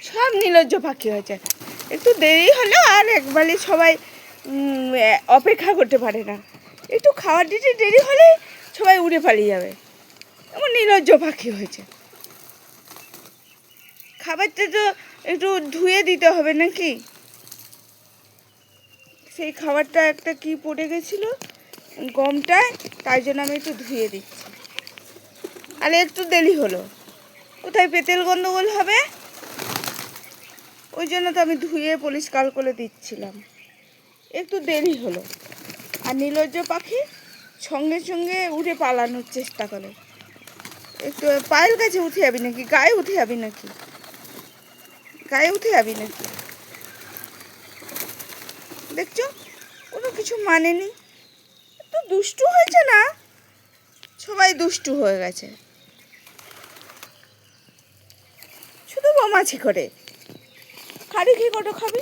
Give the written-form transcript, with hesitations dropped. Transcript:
সব নির্লজ্জ পাখি হয়েছে। একটু দেরি হলো আর একবারে সবাই অপেক্ষা করতে পারে না। একটু খাবার দিতে দেরি হলে সবাই উড়ে পালিয়ে যাবে। এমন নির্লজ্জ পাখি হয়েছে। খাবারটা তো একটু ধুয়ে দিতে হবে নাকি? সেই খাবারটা একটা কি পড়ে গেছিলো গমটায়, তাই জন্য আমি একটু ধুয়ে দিচ্ছি। আর একটু দেরি হলো, কোথায় পেতেল গন্ডগোল হবে, ওই জন্য তো আমি ধুয়ে পরিষ্কার করে দিচ্ছিলাম। একটু দেরি হলো। আর নির্লজ্জ পাখি সঙ্গে সঙ্গে উঠে পালানোর চেষ্টা করে। একটু পায়ের কাছে উঠে যাবি নাকি? গায়ে উঠে যাবি নাকি? গায়ে উঠে যাবি নাকি? দেখছো, কোনো কিছু মানে নেই। তো দুষ্টু হয়েছে না, সবাই দুষ্টু হয়ে গেছে। শুধু বোমাছি করে। খাবি কি কত খাবি?